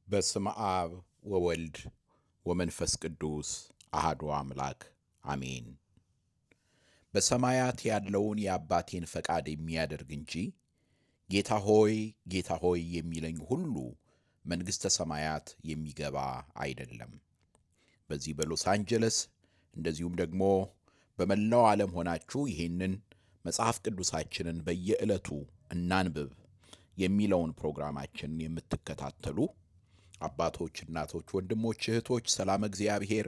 በስመ አብ ወወልድ ወመንፈስ ቅዱስ አሐዱ አምላክ አሜን። በሰማያት ያለውን የአባቴን ፈቃድ የሚያደርግ እንጂ ጌታ ሆይ የሚለኝ ሁሉ መንግሥተ ሰማያት የሚገባ አይደለም። በዚህ በሎስ አንጀለስ እንደዚሁም ደግሞ በመላው ዓለም ሆናችሁ ይህንን መጽሐፍ ቅዱሳችንን በየዕለቱ እናንብብ የሚለውን ፕሮግራማችንን የምትከታተሉ አባቶች፣ እናቶች፣ ወንድሞች፣ እህቶች ሰላም እግዚአብሔር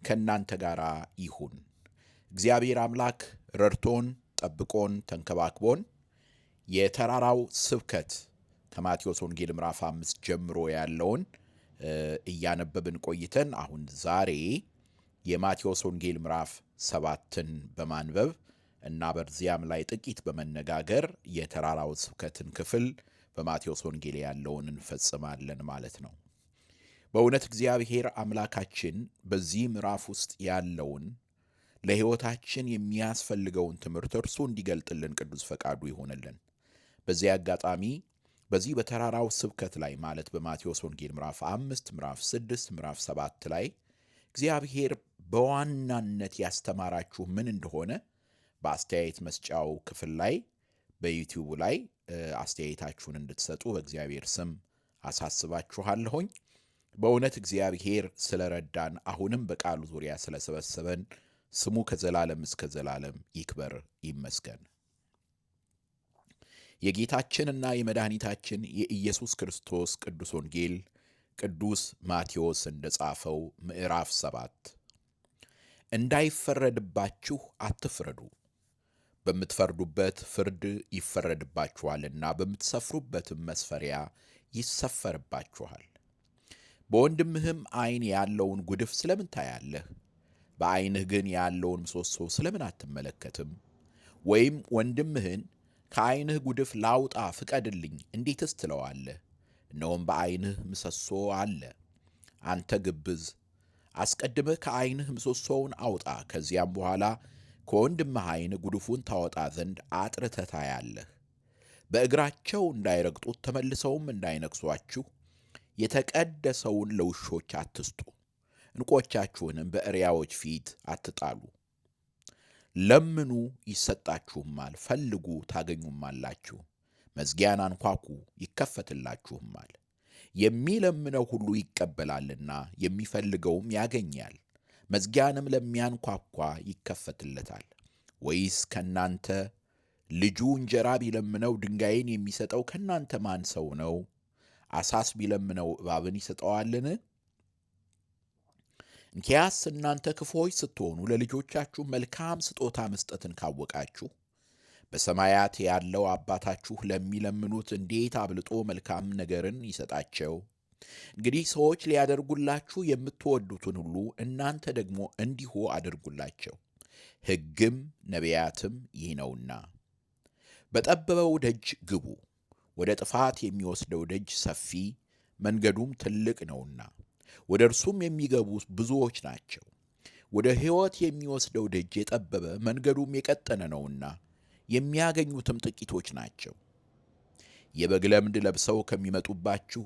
ከእናንተ ጋር ይሁን። እግዚአብሔር አምላክ ረድቶን ጠብቆን ተንከባክቦን የተራራው ስብከት ከማቴዎስ ወንጌል ምዕራፍ 5 ጀምሮ ያለውን እያነበብን ቆይተን አሁን ዛሬ የማቴዎስ ወንጌል ምዕራፍ 7ን በማንበብ እና በዚያም ላይ ጥቂት በመነጋገር የተራራው ስብከትን ክፍል በማቴዎስ ወንጌል ያለውን እንፈጽማለን ማለት ነው። በእውነት እግዚአብሔር አምላካችን በዚህ ምዕራፍ ውስጥ ያለውን ለሕይወታችን የሚያስፈልገውን ትምህርት እርሱ እንዲገልጥልን ቅዱስ ፈቃዱ ይሆንልን። በዚህ አጋጣሚ በዚህ በተራራው ስብከት ላይ ማለት በማቴዎስ ወንጌል ምዕራፍ 5፣ ምዕራፍ 6፣ ምዕራፍ 7 ላይ እግዚአብሔር በዋናነት ያስተማራችሁ ምን እንደሆነ በአስተያየት መስጫው ክፍል ላይ በዩቲዩብ ላይ አስተያየታችሁን እንድትሰጡ በእግዚአብሔር ስም አሳስባችኋለሁኝ። በእውነት እግዚአብሔር ስለረዳን አሁንም በቃሉ ዙሪያ ስለሰበሰበን ስሙ ከዘላለም እስከ ዘላለም ይክበር ይመስገን። የጌታችንና የመድኃኒታችን የኢየሱስ ክርስቶስ ቅዱስ ወንጌል ቅዱስ ማቴዎስ እንደጻፈው ምዕራፍ 7 እንዳይፈረድባችሁ አትፍረዱ፣ በምትፈርዱበት ፍርድ ይፈረድባችኋልና በምትሰፍሩበትም መስፈሪያ ይሰፈርባችኋል። በወንድምህም ዓይን ያለውን ጉድፍ ስለምን ታያለህ? በዓይንህ ግን ያለውን ምሰሶ ስለምን አትመለከትም? ወይም ወንድምህን ከዓይንህ ጉድፍ ላውጣ ፍቀድልኝ እንዴትስ ትለዋለህ? እነሆም በዓይንህ ምሰሶ አለ። አንተ ግብዝ፣ አስቀድመህ ከዓይንህ ምሰሶውን አውጣ፣ ከዚያም በኋላ ከወንድምህ ዓይን ጉድፉን ታወጣ ዘንድ አጥርተህ ታያለህ። በእግራቸው እንዳይረግጡት ተመልሰውም እንዳይነክሷችሁ የተቀደሰውን ለውሾች አትስጡ፣ ዕንቆቻችሁንም በእሪያዎች ፊት አትጣሉ። ለምኑ ይሰጣችሁማል፣ ፈልጉ ታገኙማላችሁ፣ መዝጊያን አንኳኩ ይከፈትላችሁማል። የሚለምነው ሁሉ ይቀበላልና የሚፈልገውም ያገኛል፣ መዝጊያንም ለሚያንኳኳ ይከፈትለታል። ወይስ ከእናንተ ልጁ እንጀራ ቢለምነው ድንጋይን የሚሰጠው ከእናንተ ማን ሰው ነው? ዓሣስ ቢለምነው እባብን ይሰጠዋልን? እንኪያስ እናንተ ክፉዎች ስትሆኑ ለልጆቻችሁ መልካም ስጦታ መስጠትን ካወቃችሁ በሰማያት ያለው አባታችሁ ለሚለምኑት እንዴት አብልጦ መልካም ነገርን ይሰጣቸው። እንግዲህ ሰዎች ሊያደርጉላችሁ የምትወዱትን ሁሉ እናንተ ደግሞ እንዲሁ አድርጉላቸው፣ ሕግም ነቢያትም ይህ ነውና። በጠበበው ደጅ ግቡ፣ ወደ ጥፋት የሚወስደው ደጅ ሰፊ መንገዱም ትልቅ ነውና ወደ እርሱም የሚገቡ ብዙዎች ናቸው። ወደ ሕይወት የሚወስደው ደጅ የጠበበ መንገዱም የቀጠነ ነውና የሚያገኙትም ጥቂቶች ናቸው። የበግ ለምድ ለብሰው ከሚመጡባችሁ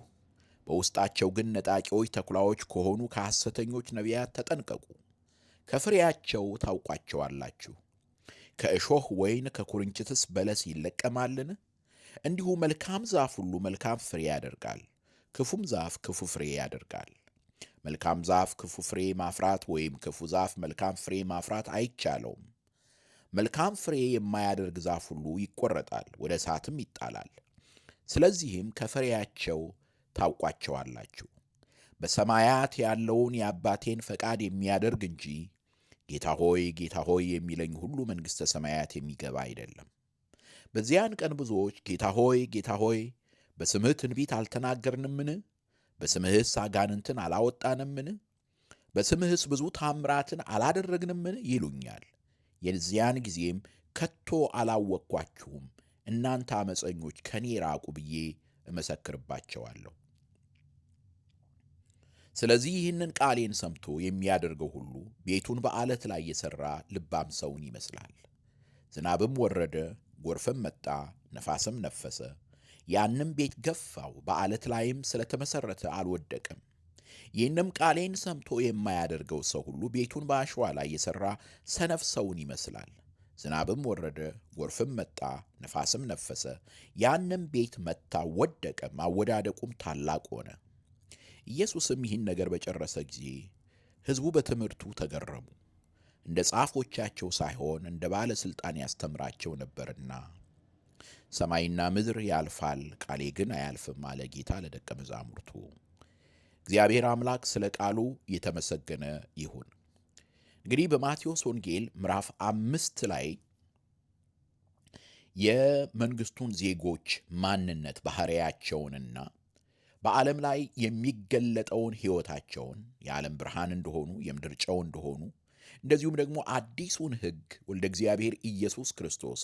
በውስጣቸው ግን ነጣቂዎች ተኩላዎች ከሆኑ ከሐሰተኞች ነቢያት ተጠንቀቁ። ከፍሬያቸው ታውቋቸዋላችሁ። ከእሾህ ወይን ከኩርንችትስ በለስ ይለቀማልን? እንዲሁ መልካም ዛፍ ሁሉ መልካም ፍሬ ያደርጋል፣ ክፉም ዛፍ ክፉ ፍሬ ያደርጋል። መልካም ዛፍ ክፉ ፍሬ ማፍራት ወይም ክፉ ዛፍ መልካም ፍሬ ማፍራት አይቻለውም። መልካም ፍሬ የማያደርግ ዛፍ ሁሉ ይቆረጣል፣ ወደ እሳትም ይጣላል። ስለዚህም ከፍሬያቸው ታውቋቸዋላችሁ። በሰማያት ያለውን የአባቴን ፈቃድ የሚያደርግ እንጂ ጌታ ሆይ የሚለኝ ሁሉ መንግሥተ ሰማያት የሚገባ አይደለም። በዚያን ቀን ብዙዎች ጌታ ሆይ በስምህ ትንቢት አልተናገርንምን? በስምህስ አጋንንትን አላወጣንምን? በስምህስ ብዙ ታምራትን አላደረግንምን? ይሉኛል። የዚያን ጊዜም ከቶ አላወቅኳችሁም፣ እናንተ ዓመፀኞች ከኔ ራቁ ብዬ እመሰክርባቸዋለሁ። ስለዚህ ይህንን ቃሌን ሰምቶ የሚያደርገው ሁሉ ቤቱን በዓለት ላይ የሠራ ልባም ሰውን ይመስላል። ዝናብም ወረደ፣ ጎርፍም መጣ፣ ነፋስም ነፈሰ፣ ያንም ቤት ገፋው፣ በዓለት ላይም ስለተመሠረተ አልወደቀም። ይህንም ቃሌን ሰምቶ የማያደርገው ሰው ሁሉ ቤቱን በአሸዋ ላይ የሠራ ሰነፍ ሰውን ይመስላል። ዝናብም ወረደ፣ ጎርፍም መጣ፣ ነፋስም ነፈሰ፣ ያንም ቤት መታ፣ ወደቀም፣ አወዳደቁም ታላቅ ሆነ። ኢየሱስም ይህን ነገር በጨረሰ ጊዜ ሕዝቡ በትምህርቱ ተገረሙ። እንደ ጻፎቻቸው ሳይሆን እንደ ባለሥልጣን ያስተምራቸው ነበርና። ሰማይና ምድር ያልፋል፣ ቃሌ ግን አያልፍም አለ ጌታ ለደቀ መዛሙርቱ። እግዚአብሔር አምላክ ስለ ቃሉ የተመሰገነ ይሁን። እንግዲህ በማቴዎስ ወንጌል ምዕራፍ 5 ላይ የመንግሥቱን ዜጎች ማንነት ባሕርያቸውንና በዓለም ላይ የሚገለጠውን ሕይወታቸውን የዓለም ብርሃን እንደሆኑ፣ የምድር ጨው እንደሆኑ፣ እንደዚሁም ደግሞ አዲሱን ሕግ ወልደ እግዚአብሔር ኢየሱስ ክርስቶስ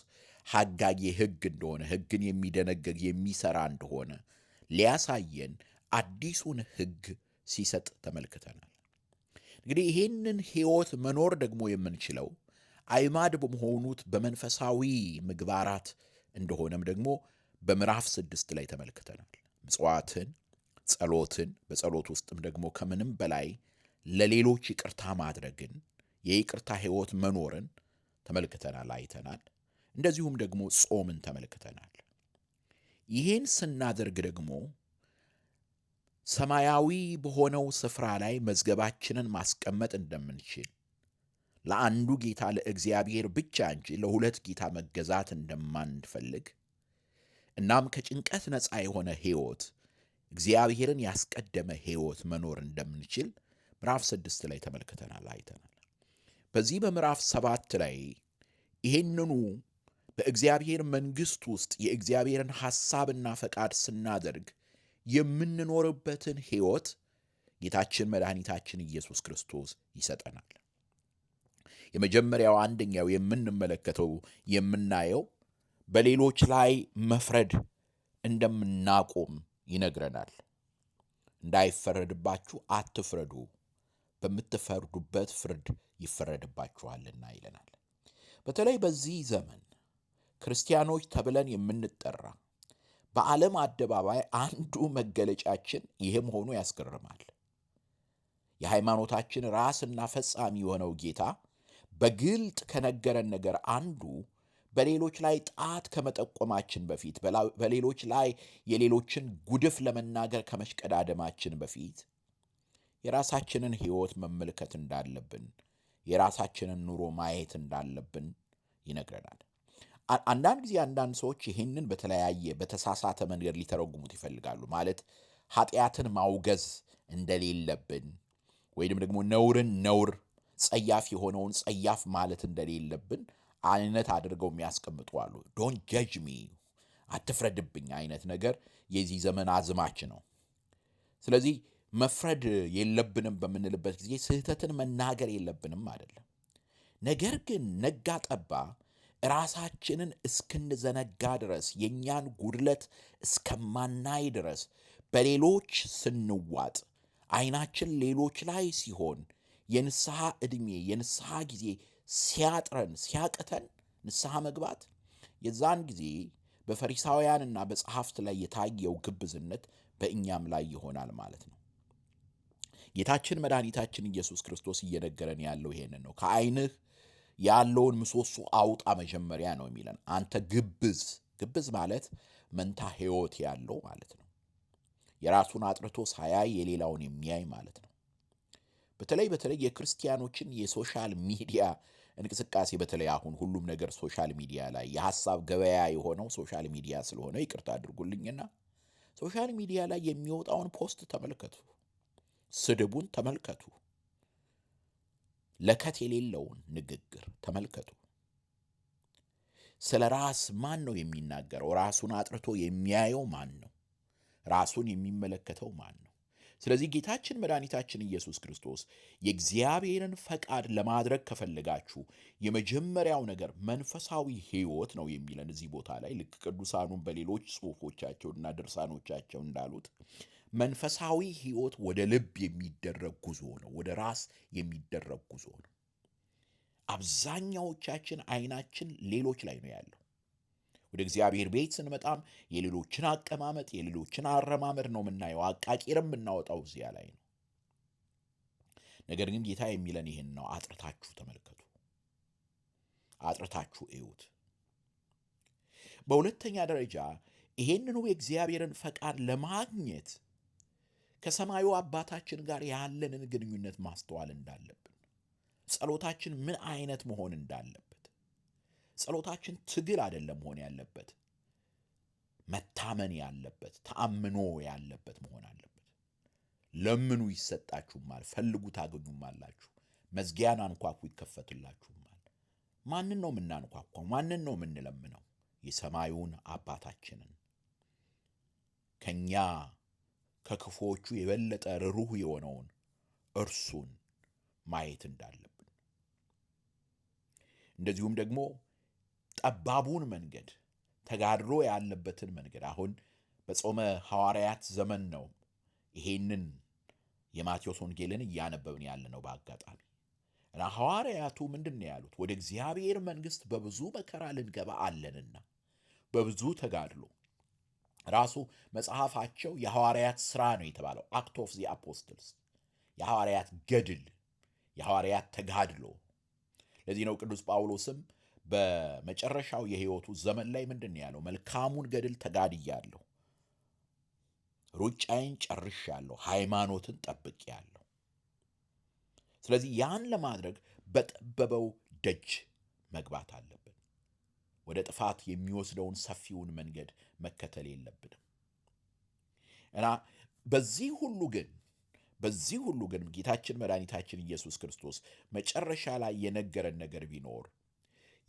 ሐጋጌ ሕግ እንደሆነ፣ ሕግን የሚደነግግ የሚሠራ እንደሆነ ሊያሳየን አዲሱን ሕግ ሲሰጥ ተመልክተናል። እንግዲህ ይህንን ሕይወት መኖር ደግሞ የምንችለው አዕማድ በመሆኑት በመንፈሳዊ ምግባራት እንደሆነም ደግሞ በምዕራፍ 6 ላይ ተመልክተናል። ምጽዋትን፣ ጸሎትን፣ በጸሎት ውስጥም ደግሞ ከምንም በላይ ለሌሎች ይቅርታ ማድረግን፣ የይቅርታ ሕይወት መኖርን ተመልክተናል፣ አይተናል። እንደዚሁም ደግሞ ጾምን ተመልክተናል። ይህን ስናደርግ ደግሞ ሰማያዊ በሆነው ስፍራ ላይ መዝገባችንን ማስቀመጥ እንደምንችል፣ ለአንዱ ጌታ ለእግዚአብሔር ብቻ እንጂ ለሁለት ጌታ መገዛት እንደማንፈልግ፣ እናም ከጭንቀት ነፃ የሆነ ሕይወት፣ እግዚአብሔርን ያስቀደመ ሕይወት መኖር እንደምንችል ምዕራፍ 6 ላይ ተመልክተናል፣ አይተናል። በዚህ በምዕራፍ 7 ላይ ይህንኑ በእግዚአብሔር መንግሥት ውስጥ የእግዚአብሔርን ሐሳብና ፈቃድ ስናደርግ የምንኖርበትን ሕይወት ጌታችን መድኃኒታችን ኢየሱስ ክርስቶስ ይሰጠናል። የመጀመሪያው አንደኛው የምንመለከተው የምናየው በሌሎች ላይ መፍረድ እንደምናቆም ይነግረናል። እንዳይፈረድባችሁ አትፍረዱ፣ በምትፈርዱበት ፍርድ ይፈረድባችኋልና ይለናል። በተለይ በዚህ ዘመን ክርስቲያኖች ተብለን የምንጠራ በዓለም አደባባይ አንዱ መገለጫችን ይህ መሆኑ ያስገርማል። የሃይማኖታችን ራስና ፈጻሚ የሆነው ጌታ በግልጥ ከነገረን ነገር አንዱ በሌሎች ላይ ጣት ከመጠቆማችን በፊት፣ በሌሎች ላይ የሌሎችን ጉድፍ ለመናገር ከመሽቀዳደማችን በፊት የራሳችንን ሕይወት መመልከት እንዳለብን፣ የራሳችንን ኑሮ ማየት እንዳለብን ይነግረናል። አንዳንድ ጊዜ አንዳንድ ሰዎች ይህንን በተለያየ በተሳሳተ መንገድ ሊተረጉሙት ይፈልጋሉ። ማለት ኃጢአትን ማውገዝ እንደሌለብን ወይም ደግሞ ነውርን ነውር፣ ጸያፍ የሆነውን ጸያፍ ማለት እንደሌለብን አይነት አድርገው የሚያስቀምጡ አሉ። ዶንት ጀጅ ሚ፣ አትፍረድብኝ አይነት ነገር የዚህ ዘመን አዝማች ነው። ስለዚህ መፍረድ የለብንም በምንልበት ጊዜ ስህተትን መናገር የለብንም አይደለም። ነገር ግን ነጋ ጠባ ራሳችንን እስክንዘነጋ ድረስ የእኛን ጉድለት እስከማናይ ድረስ በሌሎች ስንዋጥ ዓይናችን ሌሎች ላይ ሲሆን የንስሐ ዕድሜ የንስሐ ጊዜ ሲያጥረን ሲያቅተን ንስሐ መግባት የዛን ጊዜ በፈሪሳውያንና በጸሐፍት ላይ የታየው ግብዝነት በእኛም ላይ ይሆናል ማለት ነው። ጌታችን መድኃኒታችን ኢየሱስ ክርስቶስ እየነገረን ያለው ይሄንን ነው። ከዓይንህ ያለውን ምሰሶ አውጣ መጀመሪያ ነው የሚለን። አንተ ግብዝ። ግብዝ ማለት መንታ ሕይወት ያለው ማለት ነው። የራሱን አጥርቶ ሳያይ የሌላውን የሚያይ ማለት ነው። በተለይ የክርስቲያኖችን የሶሻል ሚዲያ እንቅስቃሴ፣ በተለይ አሁን ሁሉም ነገር ሶሻል ሚዲያ ላይ የሐሳብ ገበያ የሆነው ሶሻል ሚዲያ ስለሆነ ይቅርታ አድርጉልኝና ሶሻል ሚዲያ ላይ የሚወጣውን ፖስት ተመልከቱ፣ ስድቡን ተመልከቱ፣ ለከት የሌለውን ንግግር ተመልከቱ። ስለ ራስ ማን ነው የሚናገረው? ራሱን አጥርቶ የሚያየው ማን ነው? ራሱን የሚመለከተው ማን ነው? ስለዚህ ጌታችን መድኃኒታችን ኢየሱስ ክርስቶስ የእግዚአብሔርን ፈቃድ ለማድረግ ከፈለጋችሁ የመጀመሪያው ነገር መንፈሳዊ ሕይወት ነው የሚለን እዚህ ቦታ ላይ። ልክ ቅዱሳኑን በሌሎች ጽሑፎቻቸውና ድርሳኖቻቸው እንዳሉት መንፈሳዊ ሕይወት ወደ ልብ የሚደረግ ጉዞ ነው፣ ወደ ራስ የሚደረግ ጉዞ ነው። አብዛኛዎቻችን ዓይናችን ሌሎች ላይ ነው ያለው። ወደ እግዚአብሔር ቤት ስንመጣም የሌሎችን አቀማመጥ፣ የሌሎችን አረማመድ ነው የምናየው። አቃቂርም የምናወጣው እዚያ ላይ ነው። ነገር ግን ጌታ የሚለን ይህን ነው። አጥርታችሁ ተመልከቱ፣ አጥርታችሁ እዩት። በሁለተኛ ደረጃ ይሄንኑ የእግዚአብሔርን ፈቃድ ለማግኘት ከሰማዩ አባታችን ጋር ያለንን ግንኙነት ማስተዋል እንዳለብን፣ ጸሎታችን ምን አይነት መሆን እንዳለበት። ጸሎታችን ትግል አይደለም መሆን ያለበት፣ መታመን ያለበት፣ ተአምኖ ያለበት መሆን አለበት። ለምኑ ይሰጣችሁማል፣ ፈልጉ ታገኙማላችሁ፣ መዝጊያን አንኳኩ ይከፈትላችሁማል። ማንን ነው የምናንኳኳው? ማንን ነው የምንለምነው? የሰማዩን አባታችንን፣ ከኛ ከክፉዎቹ የበለጠ ርኅሩህ የሆነውን እርሱን ማየት እንዳለብን፣ እንደዚሁም ደግሞ ጠባቡን መንገድ፣ ተጋድሎ ያለበትን መንገድ። አሁን በጾመ ሐዋርያት ዘመን ነው ይሄንን የማቴዎስ ወንጌልን እያነበብን ያለ ነው በአጋጣሚ። እና ሐዋርያቱ ምንድን ነው ያሉት? ወደ እግዚአብሔር መንግሥት በብዙ መከራ ልንገባ አለንና፣ በብዙ ተጋድሎ። ራሱ መጽሐፋቸው የሐዋርያት ሥራ ነው የተባለው፣ አክት ኦፍ ዚ አፖስትልስ፣ የሐዋርያት ገድል፣ የሐዋርያት ተጋድሎ። ለዚህ ነው ቅዱስ ጳውሎስም በመጨረሻው የሕይወቱ ዘመን ላይ ምንድን ነው ያለው? መልካሙን ገድል ተጋድያለሁ፣ ሩጫዬን ጨርሻለሁ፣ ሃይማኖትን ጠብቄያለሁ። ስለዚህ ያን ለማድረግ በጠበበው ደጅ መግባት አለብን። ወደ ጥፋት የሚወስደውን ሰፊውን መንገድ መከተል የለብንም እና በዚህ ሁሉ ግን ጌታችን መድኃኒታችን ኢየሱስ ክርስቶስ መጨረሻ ላይ የነገረን ነገር ቢኖር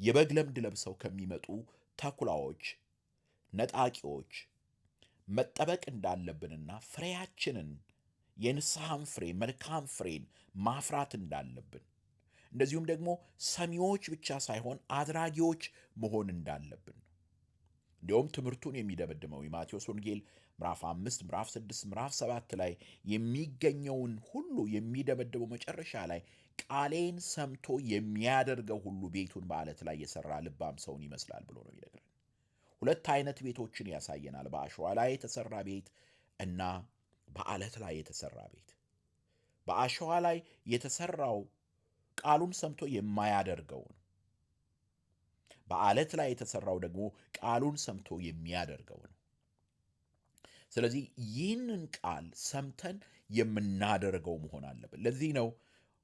የበግ ለምድ ለብሰው ከሚመጡ ተኩላዎች፣ ነጣቂዎች መጠበቅ እንዳለብንና ፍሬያችንን የንስሐን ፍሬ፣ መልካም ፍሬን ማፍራት እንዳለብን፣ እንደዚሁም ደግሞ ሰሚዎች ብቻ ሳይሆን አድራጊዎች መሆን እንዳለብን። እንዲሁም ትምህርቱን የሚደመድመው የማቴዎስ ወንጌል ምዕራፍ 5፣ ምዕራፍ 6፣ ምዕራፍ 7 ላይ የሚገኘውን ሁሉ የሚደመድመው መጨረሻ ላይ ቃሌን ሰምቶ የሚያደርገው ሁሉ ቤቱን በዓለት ላይ የሠራ ልባም ሰውን ይመስላል ብሎ ነው የሚነግረን። ሁለት አይነት ቤቶችን ያሳየናል። በአሸዋ ላይ የተሠራ ቤት እና በዓለት ላይ የተሠራ ቤት። በአሸዋ ላይ የተሠራው ቃሉን ሰምቶ የማያደርገው ነው። በዓለት ላይ የተሠራው ደግሞ ቃሉን ሰምቶ የሚያደርገው ነው። ስለዚህ ይህንን ቃል ሰምተን የምናደርገው መሆን አለብን። ለዚህ ነው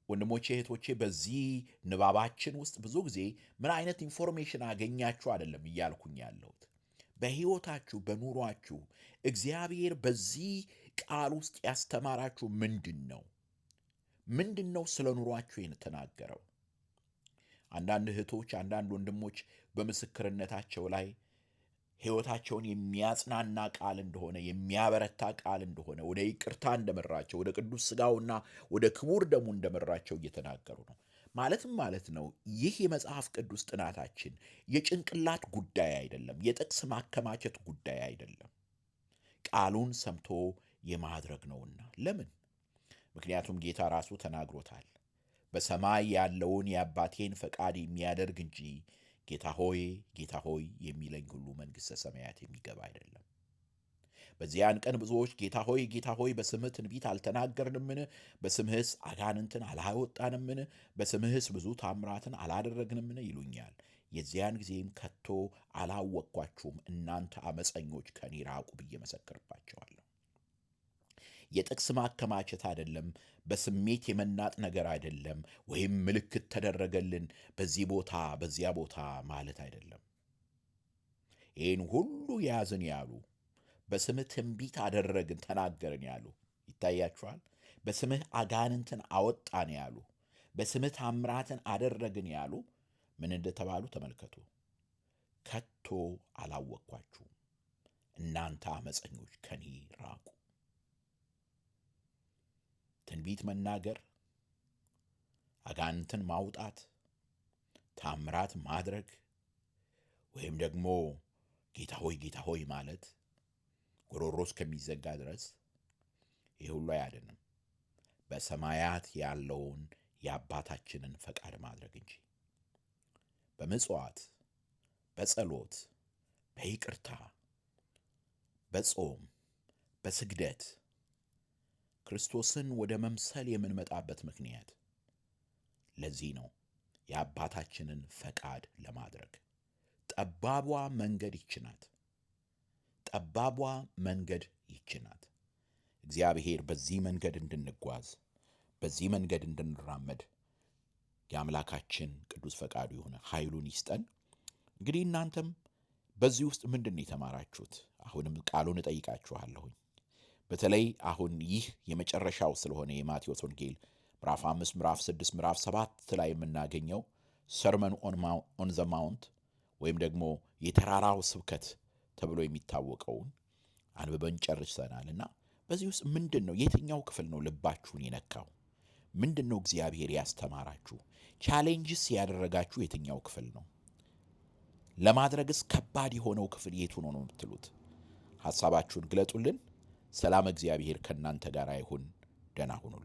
ወንድሞቼ እህቶቼ፣ በዚህ ንባባችን ውስጥ ብዙ ጊዜ ምን አይነት ኢንፎርሜሽን አገኛችሁ አይደለም እያልኩኝ ያለሁት። በሕይወታችሁ በኑሯችሁ እግዚአብሔር በዚህ ቃል ውስጥ ያስተማራችሁ ምንድን ነው? ምንድን ነው ስለ ኑሯችሁ የተናገረው? አንዳንድ እህቶች፣ አንዳንድ ወንድሞች በምስክርነታቸው ላይ ሕይወታቸውን የሚያጽናና ቃል እንደሆነ፣ የሚያበረታ ቃል እንደሆነ፣ ወደ ይቅርታ እንደመራቸው፣ ወደ ቅዱስ ሥጋውና ወደ ክቡር ደሙ እንደመራቸው እየተናገሩ ነው። ማለት ነው ይህ የመጽሐፍ ቅዱስ ጥናታችን የጭንቅላት ጉዳይ አይደለም፣ የጥቅስ ማከማቸት ጉዳይ አይደለም፣ ቃሉን ሰምቶ የማድረግ ነውና። ለምን? ምክንያቱም ጌታ ራሱ ተናግሮታል። በሰማይ ያለውን የአባቴን ፈቃድ የሚያደርግ እንጂ ጌታ ሆይ ጌታ ሆይ የሚለኝ ሁሉ መንግሥተ ሰማያት የሚገባ አይደለም። በዚያን ቀን ብዙዎች ጌታ ሆይ ጌታ ሆይ በስምህ ትንቢት አልተናገርንምን? በስምህስ አጋንንትን አላወጣንምን? በስምህስ ብዙ ታምራትን አላደረግንምን? ይሉኛል። የዚያን ጊዜም ከቶ አላወቅኳችሁም፣ እናንተ አመፀኞች ከኔ ራቁ ብዬ መሰክርባቸዋለሁ። የጥቅስ ማከማቸት አይደለም፣ በስሜት የመናጥ ነገር አይደለም፣ ወይም ምልክት ተደረገልን በዚህ ቦታ በዚያ ቦታ ማለት አይደለም። ይህን ሁሉ ያዝን ያሉ፣ በስምህ ትንቢት አደረግን ተናገርን ያሉ ይታያችኋል። በስምህ አጋንንትን አወጣን ያሉ፣ በስምህ ታምራትን አደረግን ያሉ ምን እንደተባሉ ተመልከቱ። ከቶ አላወቅኳችሁም፣ እናንተ አመፀኞች ከኔ ራቁ። ትንቢት መናገር፣ አጋንንትን ማውጣት፣ ታምራት ማድረግ ወይም ደግሞ ጌታ ሆይ ማለት ጉሮሮ እስከሚዘጋ ድረስ ይህ ሁሉ አያድንም፣ በሰማያት ያለውን የአባታችንን ፈቃድ ማድረግ እንጂ። በምጽዋት፣ በጸሎት፣ በይቅርታ፣ በጾም፣ በስግደት ክርስቶስን ወደ መምሰል የምንመጣበት ምክንያት ለዚህ ነው። የአባታችንን ፈቃድ ለማድረግ ጠባቧ መንገድ ይችናት። ጠባቧ መንገድ ይችናት። እግዚአብሔር በዚህ መንገድ እንድንጓዝ፣ በዚህ መንገድ እንድንራመድ የአምላካችን ቅዱስ ፈቃዱ የሆነ ኃይሉን ይስጠን። እንግዲህ እናንተም በዚህ ውስጥ ምንድን የተማራችሁት? አሁንም ቃሉን እጠይቃችኋለሁኝ። በተለይ አሁን ይህ የመጨረሻው ስለሆነ የማቴዎስ ወንጌል ምዕራፍ 5፣ ምዕራፍ 6፣ ምዕራፍ 7 ላይ የምናገኘው ሰርመን ኦን ዘ ማውንት ወይም ደግሞ የተራራው ስብከት ተብሎ የሚታወቀውን አንብበን ጨርሰናልና በዚህ ውስጥ ምንድን ነው? የትኛው ክፍል ነው ልባችሁን የነካው? ምንድን ነው እግዚአብሔር ያስተማራችሁ? ቻሌንጅስ ያደረጋችሁ የትኛው ክፍል ነው? ለማድረግስ ከባድ የሆነው ክፍል የቱ ነው የምትሉት? ሐሳባችሁን ግለጡልን። ሰላም እግዚአብሔር ከእናንተ ጋር ይሁን። ደህና ሁኑልን።